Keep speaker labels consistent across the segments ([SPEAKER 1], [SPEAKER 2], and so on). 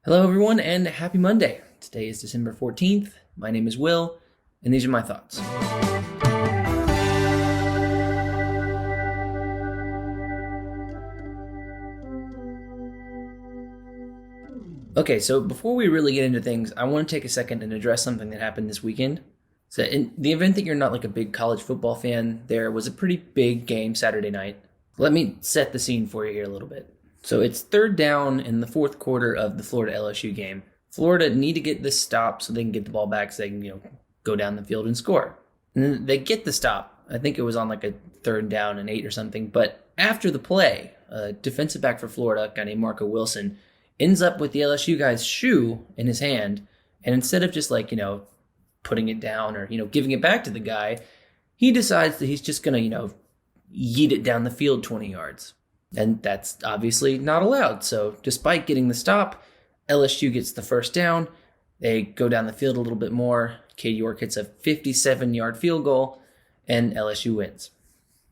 [SPEAKER 1] Hello, everyone, and happy Monday. Today is December 14th. My name is Will, and these are my thoughts. Okay, so before we really get into things, I want to take a second and address something that happened this weekend. So, in the event that you're not like a big college football fan, there was a pretty big game Saturday night. Let me set the scene for you here a little bit. So, it's third down in the fourth quarter of the Florida LSU game. Florida need to get this stop so they can get the ball back so they can, go down the field and score. And then they get the stop. I think it was on like a third down and 8 or something. But after the play, a defensive back for Florida, a guy named Marco Wilson, ends up with the LSU guy's shoe in his hand. And instead of just putting it down or, giving it back to the guy, he decides that he's just going to, yeet it down the field 20 yards. And that's obviously not allowed. So despite getting the stop, LSU gets the first down. They go down the field a little bit more. Cade York hits a 57-yard field goal, and LSU wins.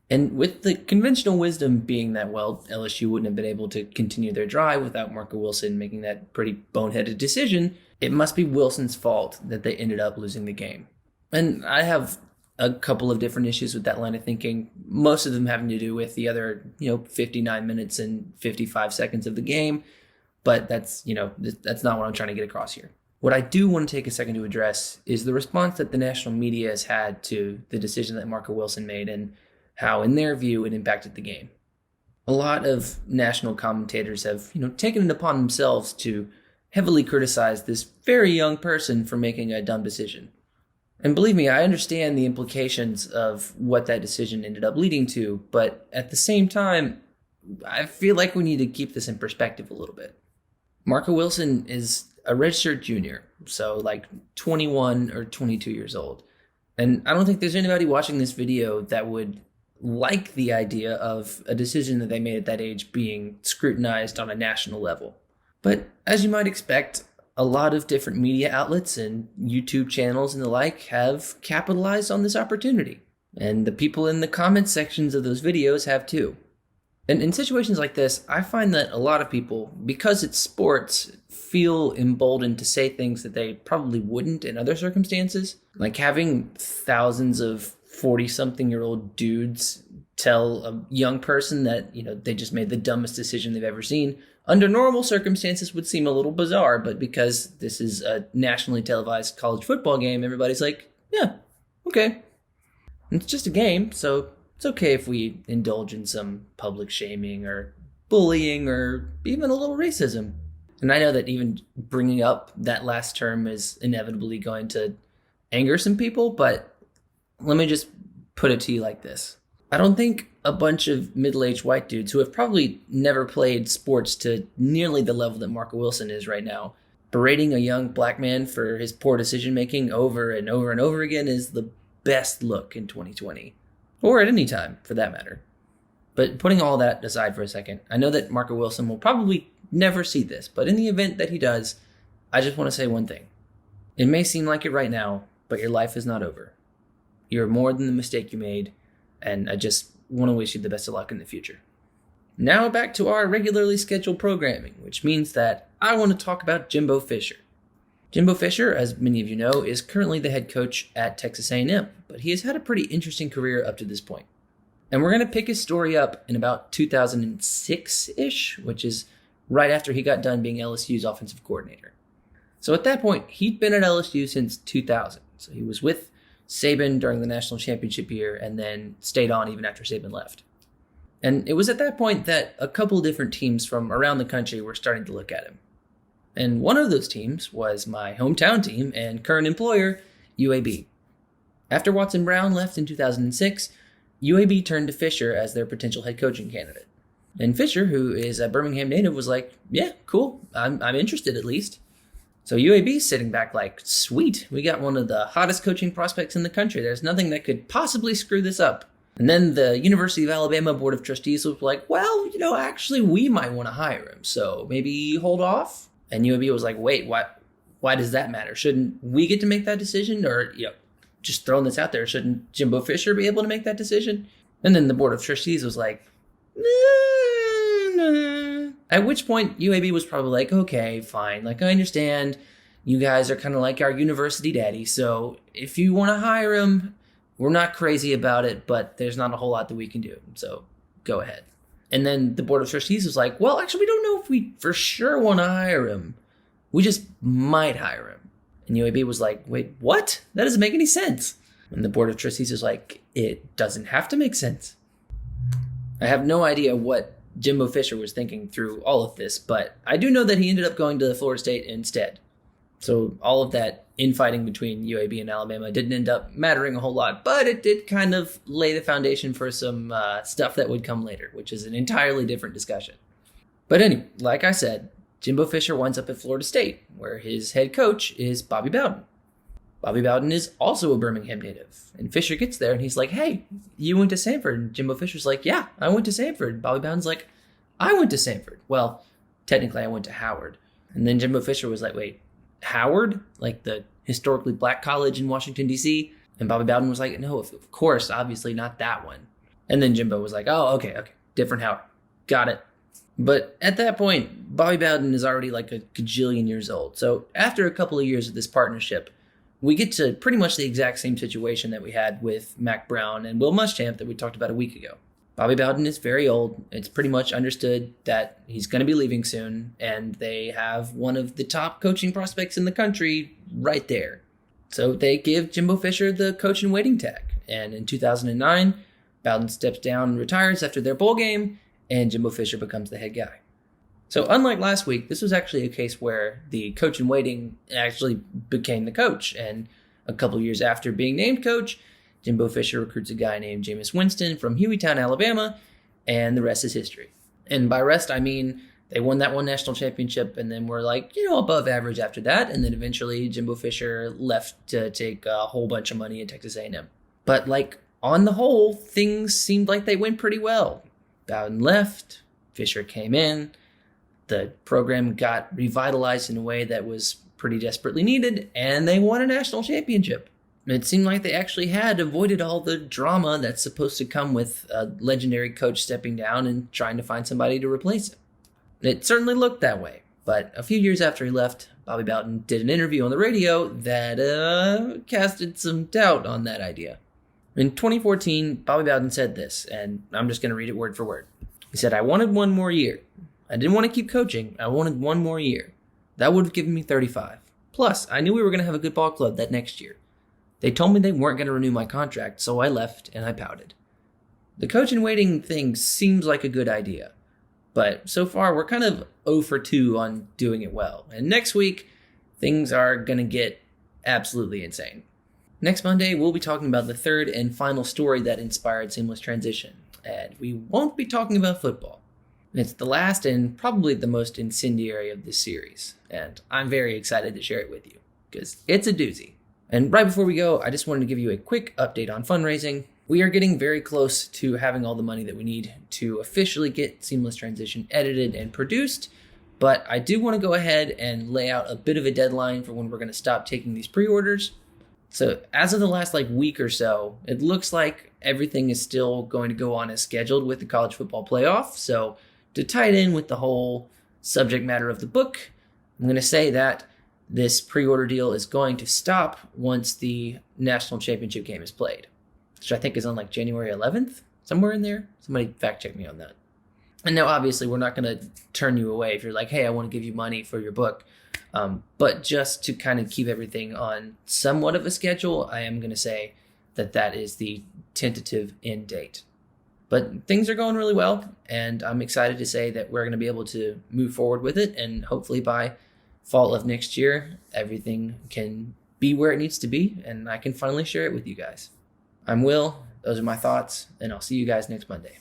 [SPEAKER 1] And with the conventional wisdom being that, LSU wouldn't have been able to continue their drive without Marco Wilson making that pretty boneheaded decision, it must be Wilson's fault that they ended up losing the game. And I have a couple of different issues with that line of thinking, most of them having to do with the other, 59 minutes and 55 seconds of the game. But that's not what I'm trying to get across here. What I do want to take a second to address is the response that the national media has had to the decision that Marco Wilson made and how, in their view, it impacted the game. A lot of national commentators have, taken it upon themselves to heavily criticize this very young person for making a dumb decision. And believe me, I understand the implications of what that decision ended up leading to, but at the same time, I feel like we need to keep this in perspective a little bit. Marco Wilson is a redshirt junior, so 21 or 22 years old. And I don't think there's anybody watching this video that would like the idea of a decision that they made at that age being scrutinized on a national level. But as you might expect, a lot of different media outlets and YouTube channels and the like have capitalized on this opportunity. And the people in the comment sections of those videos have too. And in situations like this, I find that a lot of people, because it's sports, feel emboldened to say things that they probably wouldn't in other circumstances. Like having thousands of 40-something-year-old dudes tell a young person that, they just made the dumbest decision they've ever seen, under normal circumstances would seem a little bizarre, but because this is a nationally televised college football game, everybody's like, yeah, okay. It's just a game, so it's okay if we indulge in some public shaming or bullying or even a little racism. And I know that even bringing up that last term is inevitably going to anger some people, but let me just put it to you like this. I don't think a bunch of middle-aged white dudes who have probably never played sports to nearly the level that Marco Wilson is right now, berating a young black man for his poor decision-making over and over and over again is the best look in 2020. Or at any time, for that matter. But putting all that aside for a second, I know that Marco Wilson will probably never see this, but in the event that he does, I just want to say one thing. It may seem like it right now, but your life is not over. You're more than the mistake you made, and I just want to wish you the best of luck in the future. Now back to our regularly scheduled programming, which means that I want to talk about Jimbo Fisher. Jimbo Fisher, as many of you know, is currently the head coach at Texas A&M, but he has had a pretty interesting career up to this point. And we're going to pick his story up in about 2006-ish, which is right after he got done being LSU's offensive coordinator. So at that point, he'd been at LSU since 2000. So he was with Saban during the national championship year and then stayed on even after Saban left. And it was at that point that a couple different teams from around the country were starting to look at him. And one of those teams was my hometown team and current employer, UAB. After Watson Brown left in 2006, UAB turned to Fisher as their potential head coaching candidate. And Fisher, who is a Birmingham native, was like, yeah, cool, I'm interested at least. So UAB's sitting back like, sweet, we got one of the hottest coaching prospects in the country. There's nothing that could possibly screw this up. And then the University of Alabama Board of Trustees was like, well, actually we might want to hire him, so maybe hold off. And UAB was like, wait, why does that matter? Shouldn't we get to make that decision? Or, just throwing this out there, shouldn't Jimbo Fisher be able to make that decision? And then the Board of Trustees was like, nah. At which point UAB was probably like, okay, fine. Like, I understand you guys are kind of like our university daddy. So if you want to hire him, we're not crazy about it, but there's not a whole lot that we can do. So go ahead. And then the board of trustees was like, well, actually, we don't know if we for sure want to hire him. We just might hire him. And UAB was like, wait, what? That doesn't make any sense. And the board of trustees is like, it doesn't have to make sense. I have no idea what Jimbo Fisher was thinking through all of this, but I do know that he ended up going to Florida State instead. So all of that infighting between UAB and Alabama didn't end up mattering a whole lot, but it did kind of lay the foundation for some stuff that would come later, which is an entirely different discussion. But anyway, like I said, Jimbo Fisher winds up at Florida State, where his head coach is Bobby Bowden. Bobby Bowden is also a Birmingham native, and Fisher gets there and he's like, hey, you went to Samford? And Jimbo Fisher's like, yeah, I went to Samford. Bobby Bowden's like, I went to Samford. Well, technically I went to Howard. And then Jimbo Fisher was like, wait, Howard? Like the historically black college in Washington, D.C.? And Bobby Bowden was like, no, of course, obviously not that one. And then Jimbo was like, oh, okay, different Howard. Got it. But at that point, Bobby Bowden is already like a gajillion years old. So after a couple of years of this partnership, we get to pretty much the exact same situation that we had with Mac Brown and Will Muschamp that we talked about a week ago. Bobby Bowden is very old. It's pretty much understood that he's going to be leaving soon, and they have one of the top coaching prospects in the country right there. So they give Jimbo Fisher the coach in waiting tag. And in 2009, Bowden steps down and retires after their bowl game, and Jimbo Fisher becomes the head guy. So unlike last week, this was actually a case where the coach in waiting actually became the coach. And a couple years after being named coach, Jimbo Fisher recruits a guy named Jameis Winston from Hueytown, Alabama, and the rest is history. And by rest, I mean they won that one national championship and then were like, above average after that. And then eventually Jimbo Fisher left to take a whole bunch of money at Texas A&M. But on the whole, things seemed like they went pretty well. Bowden left, Fisher came in. The program got revitalized in a way that was pretty desperately needed, and they won a national championship. It seemed like they actually had avoided all the drama that's supposed to come with a legendary coach stepping down and trying to find somebody to replace him. It certainly looked that way, but a few years after he left, Bobby Bowden did an interview on the radio that casted some doubt on that idea. In 2014, Bobby Bowden said this, and I'm just going to read it word for word. He said, I wanted one more year. I didn't want to keep coaching. I wanted one more year. That would have given me 35. Plus, I knew we were going to have a good ball club that next year. They told me they weren't going to renew my contract, so I left and I pouted. The coach in waiting thing seems like a good idea, but so far we're kind of 0 for 2 on doing it well. And next week, things are going to get absolutely insane. Next Monday, we'll be talking about the third and final story that inspired Seamless Transition, and we won't be talking about football. It's the last and probably the most incendiary of this series, and I'm very excited to share it with you, because it's a doozy. And right before we go, I just wanted to give you a quick update on fundraising. We are getting very close to having all the money that we need to officially get Seamless Transition edited and produced, but I do want to go ahead and lay out a bit of a deadline for when we're going to stop taking these pre-orders. So as of the last week or so, it looks like everything is still going to go on as scheduled with the college football playoff, so to tie it in with the whole subject matter of the book, I'm going to say that this pre-order deal is going to stop once the national championship game is played, which I think is on January 11th, somewhere in there. Somebody fact check me on that. And now, obviously, we're not going to turn you away if you're like, hey, I want to give you money for your book. But just to kind of keep everything on somewhat of a schedule, I am going to say that is the tentative end date. But things are going really well, and I'm excited to say that we're going to be able to move forward with it, and hopefully by fall of next year, everything can be where it needs to be, and I can finally share it with you guys. I'm Will, those are my thoughts, and I'll see you guys next Monday.